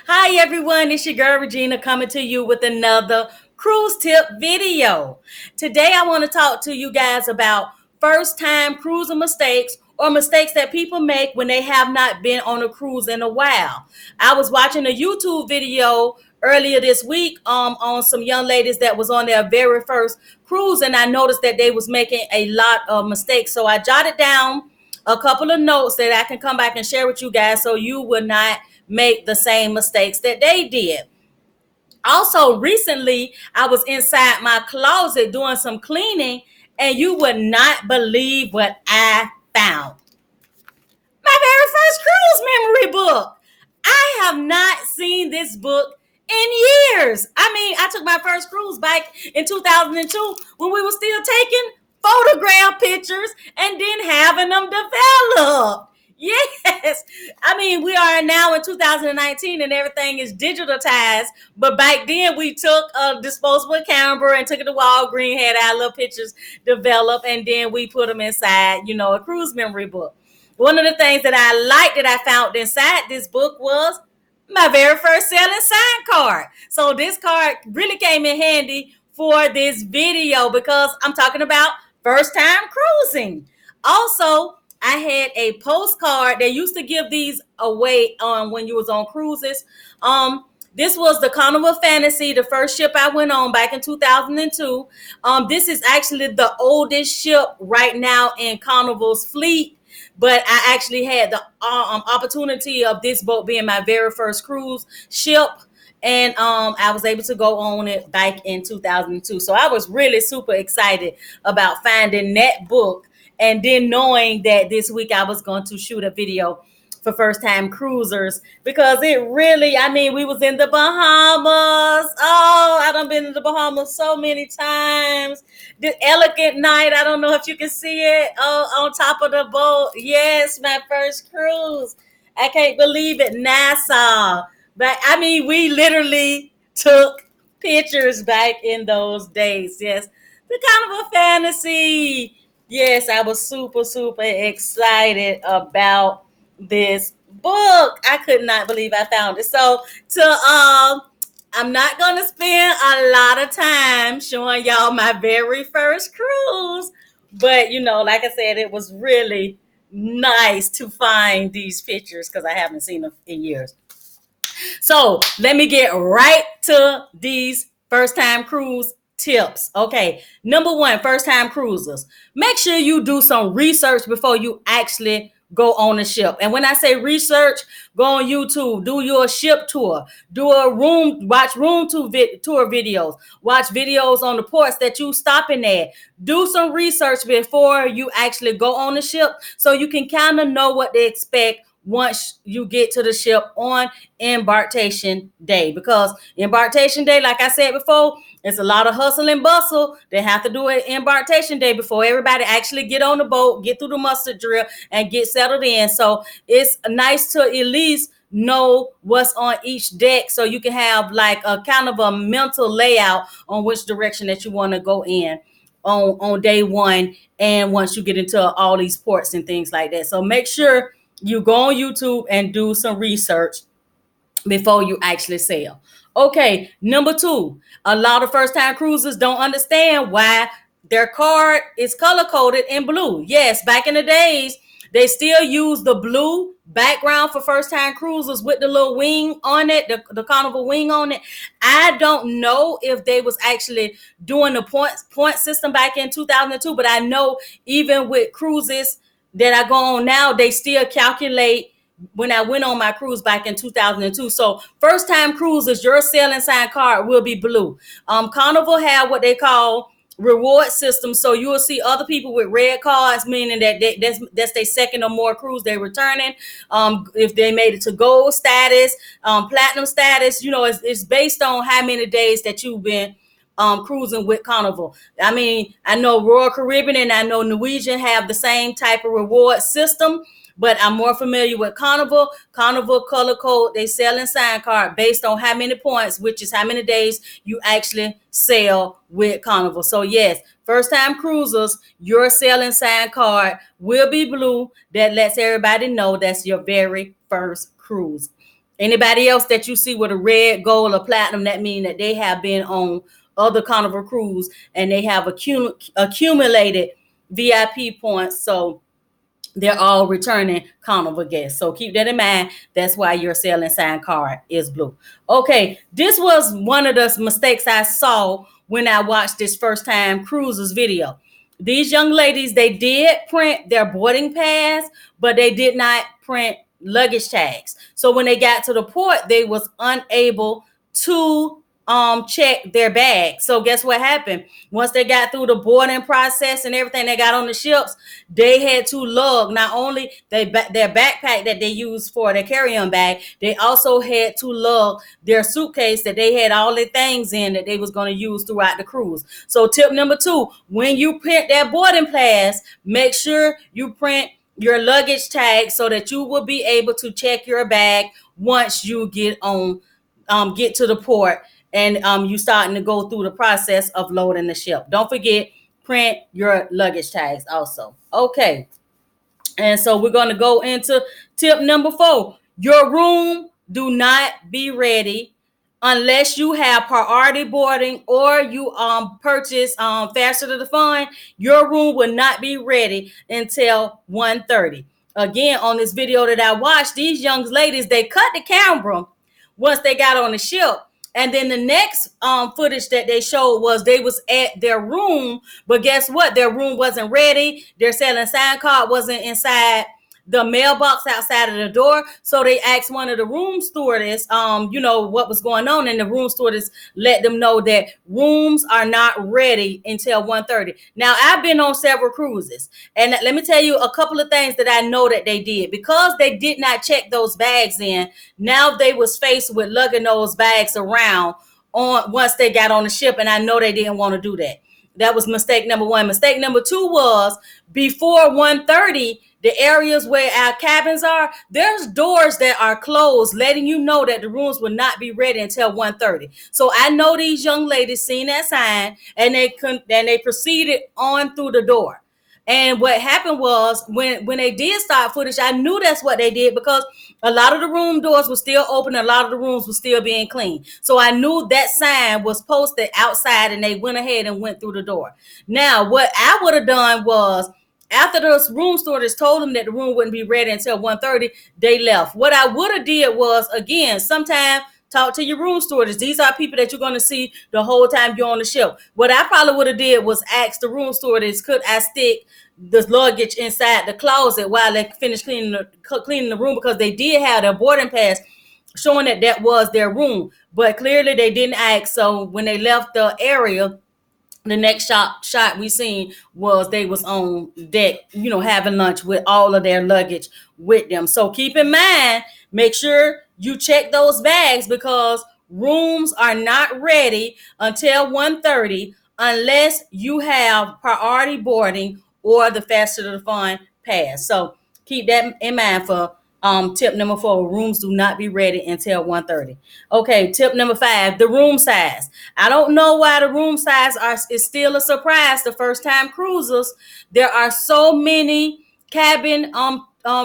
Hi everyone, it's your girl Regina coming to you with another cruise tip video. Today I want to talk to you guys about first time cruising mistakes or mistakes that people make when they have not been on a cruise in a while. I was watching a YouTube video earlier this week on some young ladies that was on their very first cruise, and I noticed that they was making a lot of mistakes. So I jotted down a couple of notes that I can come back and share with you guys so you will not make the same mistakes that they did. Also, recently, I was inside my closet doing some cleaning, and you would not believe what I found. My very first cruise memory book. I have not seen this book in years. I mean, I took my first cruise back in 2002 when we were still taking photograph pictures and then having them developed. Yes. I mean, we are now in 2019 and everything is digitalized. But back then, we took a disposable camera and took it to Walgreens, had our little pictures developed, and then we put them inside, a cruise memory book. One of the things that I liked that I found inside this book was my very first selling sign card. So this card really came in handy for this video because I'm talking about first time cruising. Also, I had a postcard. They used to give these away when you was on cruises. This was the Carnival Fantasy, the first ship I went on back in 2002. This is actually the oldest ship right now in Carnival's fleet, but I actually had the opportunity of this boat being my very first cruise ship, and I was able to go on it back in 2002. So I was really super excited about finding that book, and then knowing that this week I was going to shoot a video for first time cruisers because it really, I mean, we was in the Bahamas. Oh, I done been in the Bahamas so many times. The Elegant Night, I don't know if you can see it on top of the boat. Yes, my first cruise. I can't believe it. Nassau. But I mean, we literally took pictures back in those days. Yes, the Carnival Fantasy. Yes, I was super, super excited about this book. I could not believe I found it. So I'm not gonna spend a lot of time showing y'all my very first cruise, but like I said, it was really nice to find these pictures because I haven't seen them in years. So let me get right to these first time cruise tips. Okay, number one, first time cruisers. Make sure you do some research before you actually go on a ship. And when I say research, go on YouTube, do your ship tour, watch room tour videos, watch videos on the ports that you stopping at. Do some research before you actually go on the ship so you can kind of know what to expect once you get to the ship on embarkation day. Because embarkation day, like I said before, it's a lot of hustle and bustle. They have to do it embarkation day before everybody actually get on the boat, get through the mustard drill, and get settled in. So it's nice to at least know what's on each deck so you can have like a kind of a mental layout on which direction that you want to go in on day one, and once you get into all these ports and things like that. So make sure you go on YouTube and do some research before you actually sail. Okay, number two, a lot of first time cruisers don't understand why their card is color coded in blue. Yes, back in the days, they still use the blue background for first time cruisers with the little wing on it, the carnival wing on it. I don't know if they was actually doing the point system back in 2002, but I know even with cruises that I go on now, they still calculate when I went on my cruise back in 2002. So first time cruisers, your sailing sign card will be blue. Carnival have what they call reward system. So you will see other people with red cards, meaning that that's their second or more cruise they're returning. If they made it to gold status, platinum status, it's based on how many days that you've been cruising with Carnival. I mean, I know Royal Caribbean and I know Norwegian have the same type of reward system, but I'm more familiar with Carnival. Carnival color code, they sell in sign card based on how many points, which is how many days you actually sail with Carnival. So yes, first time cruisers, your sailing sign card will be blue. That lets everybody know that's your very first cruise. Anybody else that you see with a red, gold, or platinum, that means that they have been on other Carnival cruise and they have accumulated VIP points. So they're all returning Carnival guests. So keep that in mind. That's why your sailing sign card is blue. Okay, this was one of the mistakes I saw when I watched this first time cruises video. These young ladies, they did print their boarding pass, but they did not print luggage tags. So when they got to the port, they was unable to check their bag. So guess what happened? Once they got through the boarding process and everything, they got on the ships, they had to lug not only their backpack that they used for their carry-on bag, they also had to lug their suitcase that they had all the things in that they was going to use throughout the cruise. So tip number 2, when you print that boarding pass, make sure you print your luggage tag so that you will be able to check your bag once you get to the port and you starting to go through the process of loading the ship. Don't forget, print your luggage tags also. Okay. And so we're going to go into tip number 4. Your room do not be ready unless you have priority boarding or you purchase faster to the fun. Your room will not be ready until 1:30. Again, on this video that I watched, these young ladies, they cut the camera once they got on the ship. And then the next footage that they showed was they was at their room, but guess what? Their room wasn't ready. Their selling sign card wasn't inside the mailbox outside of the door. So they asked one of the room stewardess, what was going on, and the room stewardess let them know that rooms are not ready until 1:30. Now, I've been on several cruises, and let me tell you a couple of things that I know that they did. Because they did not check those bags in, now they was faced with lugging those bags around on once they got on the ship, and I know they didn't want to do that. That was mistake number 1. Mistake number 2 was before 1:30, the areas where our cabins are, there's doors that are closed, letting you know that the rooms will not be ready until 1:30. So I know these young ladies seen that sign and they proceeded on through the door. And what happened was when they did start footage, I knew that's what they did because a lot of the room doors were still open. A lot of the rooms were still being cleaned. So I knew that sign was posted outside and they went ahead and went through the door. Now, what I would have done was after those room stewardess told them that the room wouldn't be ready until 1:30, they left. What I would have did was, again, sometime talk to your room stewardess. These are people that you're going to see the whole time you're on the ship. What I probably would have did was ask the room stewardess, could I stick the luggage inside the closet while they finished cleaning the room, because they did have their boarding pass showing that that was their room. But clearly they didn't ask. So when they left the area, the next shot we seen was they was on deck, having lunch with all of their luggage with them. So keep in mind, make sure you check those bags because rooms are not ready until 1:30 unless you have priority boarding or the faster to the fun pass. So keep that in mind for tip number 4. Rooms do not be ready until 1:30. Okay, tip number 5, the room size. I don't know why the room size is still a surprise to first time cruisers. There are so many cabin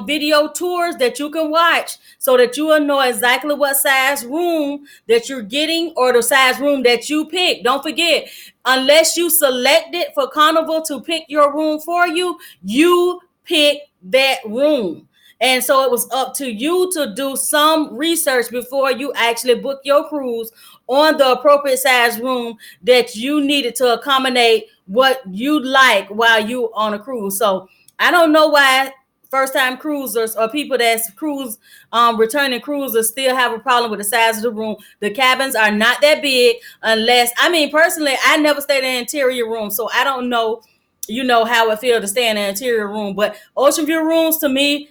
video tours that you can watch so that you will know exactly what size room that you're getting or the size room that you pick. Don't forget, unless you select it for Carnival to pick your room for you, you pick that room. And so it was up to you to do some research before you actually book your cruise on the appropriate size room that you needed to accommodate what you like while you on a cruise. So I don't know why first time cruisers or people that's returning cruisers still have a problem with the size of the room. The cabins are not that big personally, I never stayed in an interior room, so I don't know, how it feels to stay in an interior room. But ocean view rooms to me,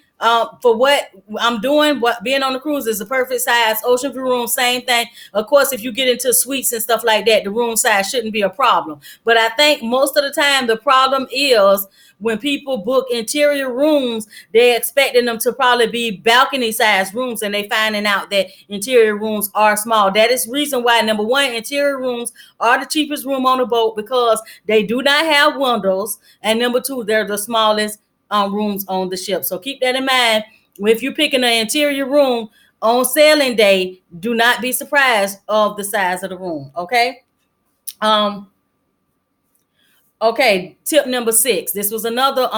for what I'm doing, what being on the cruise is the perfect size. Ocean view room, same thing. Of course, if you get into suites and stuff like that, the room size shouldn't be a problem. But I think most of the time the problem is when people book interior rooms, they're expecting them to probably be balcony size rooms, and they finding out that interior rooms are small. That is reason why, number 1, interior rooms are the cheapest room on the boat because they do not have windows, and number 2, they're the smallest rooms on the ship. So keep that in mind. If you're picking an interior room, on sailing day, do not be surprised of the size of the room. Okay. Um, okay, tip number 6. This was another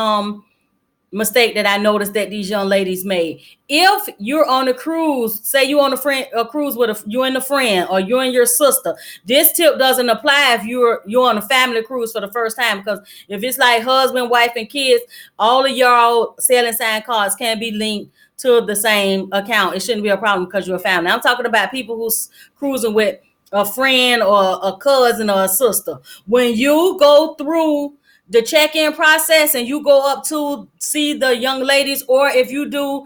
mistake that I noticed that these young ladies made. If you're on a cruise, say you're on a cruise with you and a friend, or you and your sister, this tip doesn't apply if you're on a family cruise for the first time, because if it's like husband, wife, and kids, all of y'all sailing sign cards can be linked to the same account. It shouldn't be a problem because you're a family. I'm talking about people who's cruising with a friend or a cousin or a sister. When you go through the check-in process and you go up to see the young ladies, or if you do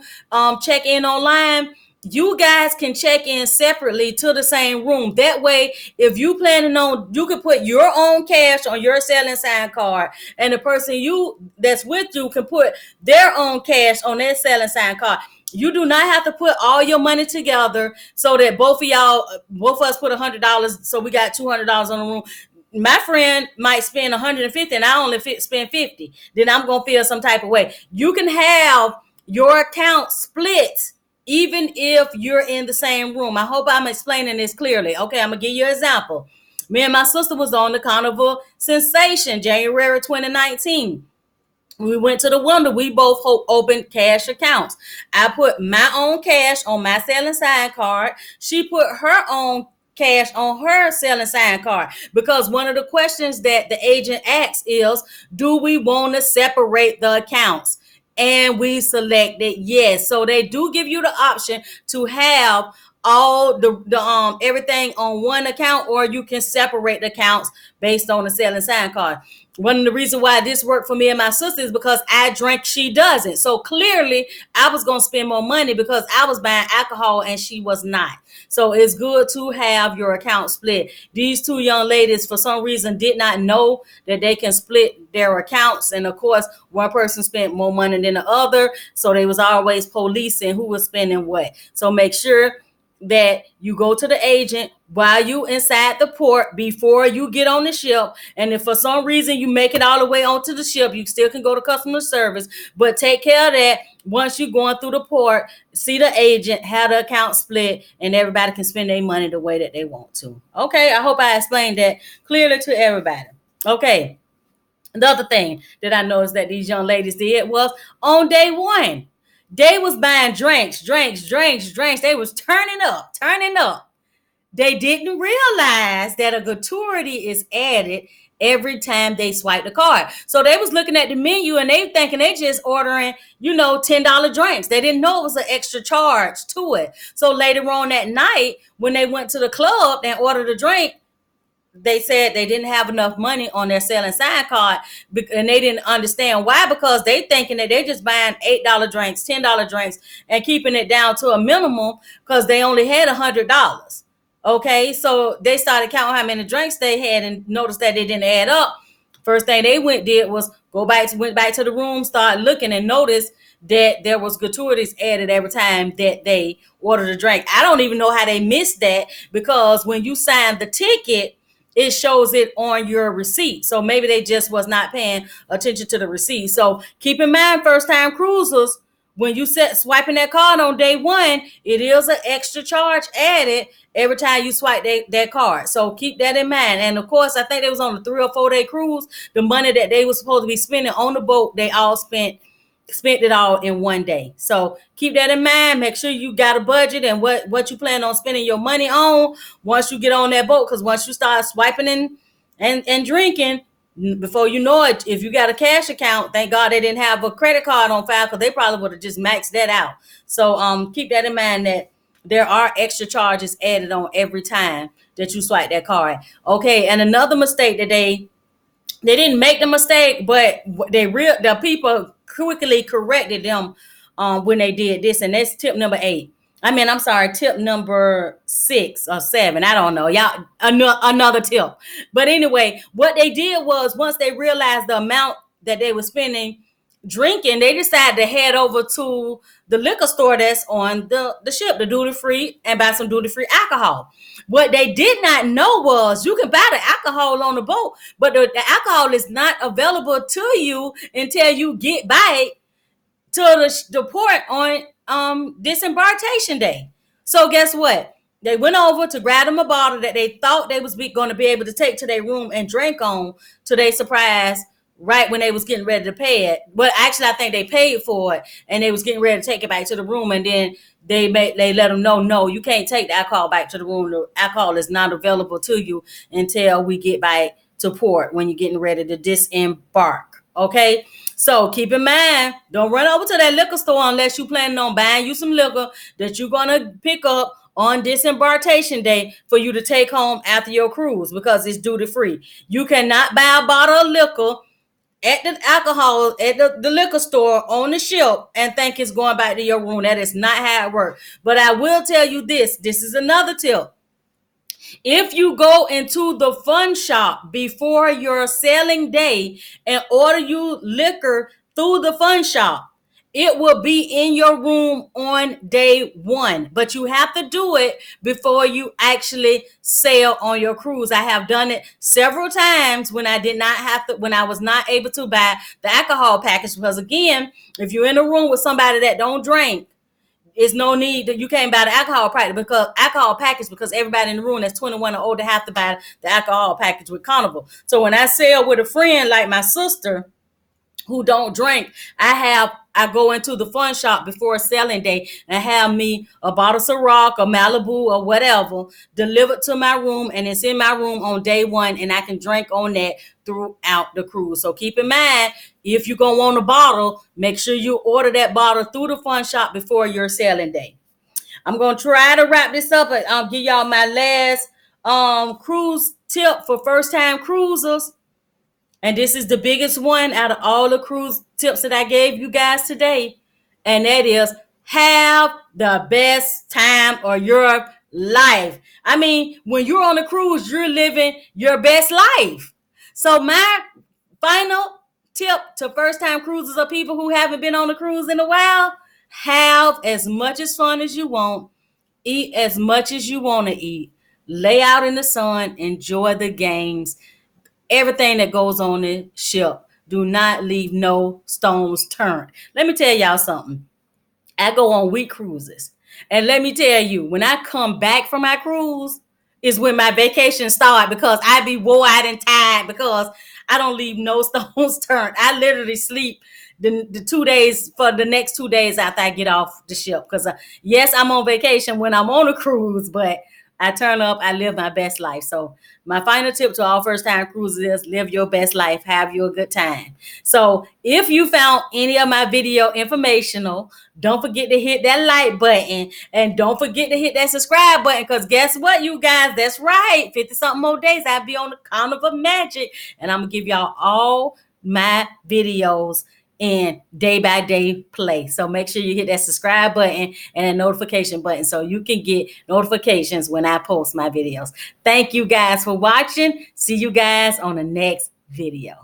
check in online, you guys can check in separately to the same room. That way, if you planning on, you can put your own cash on your selling sign card, and the person you that's with you can put their own cash on their selling sign card. You do not have to put all your money together so that both of us put $100, so we got $200 on the room. My friend might spend 150 and I only spend 50. Then I'm gonna feel some type of way. You can have your account split even if you're in the same room. I hope I'm explaining this clearly. Okay, I'm gonna give you an example. Me and my sister was on the Carnival Sensation, January 2019. We went to the Wonder. We both opened cash accounts. I put my own cash on my selling sign card. She put her own cash on her selling sign card, because one of the questions that the agent asks is, do we want to separate the accounts? And we selected yes. So they do give you the option to have all the everything on one account, or you can separate the accounts based on the selling sign card. One of the reasons why this worked for me and my sister is because I drank, she doesn't. So clearly I was going to spend more money because I was buying alcohol and she was not. So it's good to have your account split. These two young ladies, for some reason, did not know that they can split their accounts. And of course, one person spent more money than the other. So they was always policing who was spending what. So make sure that you go to the agent while you inside the port before you get on the ship. And if for some reason you make it all the way onto the ship, you still can go to customer service, but take care of that. Once you're going through the port, see the agent, have the account split, and everybody can spend their money the way that they want to. Okay, I hope I explained that clearly to everybody. Okay, the other thing that I noticed that these young ladies did was on day one, they was buying drinks. They was turning up. They didn't realize that a gratuity is added every time they swipe the card. So they was looking at the menu and they thinking they just ordering, $10 drinks. They didn't know it was an extra charge to it. So later on that night, when they went to the club and ordered a drink, they said they didn't have enough money on their selling sign card, and they didn't understand why, because they thinking that they're just buying $8 drinks, $10 drinks, and keeping it down to a minimum because they only had $100. Okay, so they started counting how many drinks they had and noticed that they didn't add up. First thing they did was went back to the room, started looking, and noticed that there was gratuities added every time that they ordered a drink. I don't even know how they missed that, because when you sign the ticket, it shows it on your receipt. So maybe they just was not paying attention to the receipt. So keep in mind, first time cruisers, when you swiping that card on day one, it is an extra charge added every time you swipe that card. So keep that in mind. And of course, I think they was on a 3 or 4 day cruise. The money that they was supposed to be spending on the boat, they all spent it all in one day. So keep that in mind. Make sure you got a budget and what you plan on spending your money on once you get on that boat. Because once you start swiping and drinking, before you know it, if you got a cash account, thank God they didn't have a credit card on file, because they probably would have just maxed that out. So keep that in mind, that there are extra charges added on every time that you swipe that card. Okay, and another mistake that they didn't make the mistake, but the people quickly corrected them when they did this, and that's tip number 8. Tip number 6 or 7. I don't know, y'all. Another tip. But anyway, what they did was, once they realized the amount that they were spending drinking, they decided to head over to the liquor store that's on the ship, the duty free, and buy some duty free alcohol. What they did not know was you can buy the alcohol on the boat, but the alcohol is not available to you until you get back to the port on disembarkation day. So guess what? They went over to grab them a bottle that they thought they was going to be able to take to their room and drink on, to their surprise, right when they was getting ready to pay it. Well, actually, I think they paid for it, and they was getting ready to take it back to the room, and then they let them know, no, you can't take the alcohol back to the room. The alcohol is not available to you until we get back to port when you're getting ready to disembark. Okay, so keep in mind, don't run over to that liquor store unless you planning on buying you some liquor that you're gonna pick up on disembarkation day for you to take home after your cruise, because it's duty free. You cannot buy a bottle of liquor at the alcohol at the liquor store on the ship and think it's going back to your room. That is not how it works. But I will tell you this. This is another tip. If you go into the fun shop before your sailing day and order you liquor through the fun shop, it will be in your room on day one, but you have to do it before you actually sail on your cruise. I have done it several times when I did not have to, when I was not able to buy the alcohol package, because again, if you're in a room with somebody that don't drink, it's no need that you can't buy the alcohol package because everybody in the room that's 21 or older have to buy the alcohol package with Carnival. So when I sail with a friend like my sister who don't drink, I go into the fun shop before sailing day and have me a bottle of Ciroc or Malibu or whatever delivered to my room, and it's in my room on day one, and I can drink on that throughout the cruise. So keep in mind, if you're gonna want a bottle, make sure you order that bottle through the fun shop before your sailing day. I'm gonna try to wrap this up, but I'll give y'all my last cruise tip for first time cruisers. And this is the biggest one out of all the cruise tips that I gave you guys today. And that is, have the best time of your life. I mean, when you're on a cruise, you're living your best life. So my final tip to first time cruisers or people who haven't been on a cruise in a while: have as much as fun as you want, eat as much as you want to eat, lay out in the sun, enjoy the games, everything that goes on the ship. Do not leave no stones turned. Let me tell y'all something. I go on week cruises. And let me tell you, when I come back from my cruise is when my vacation start, because I be wore out and tired because I don't leave no stones turned. I literally sleep the 2 days for the next 2 days after I get off the ship. Because yes, I'm on vacation when I'm on a cruise, but I turn up, I live my best life. So my final tip to all first time cruisers is live your best life, have you a good time. So if you found any of my video informational, don't forget to hit that like button, and don't forget to hit that subscribe button, because guess what, you guys? That's right. 50 something more days I'll be on the Carnival Magic, and I'm gonna give y'all all my videos in day by day play. So make sure you hit that subscribe button and a notification button so you can get notifications when I post my videos. Thank you guys for watching. See you guys on the next video.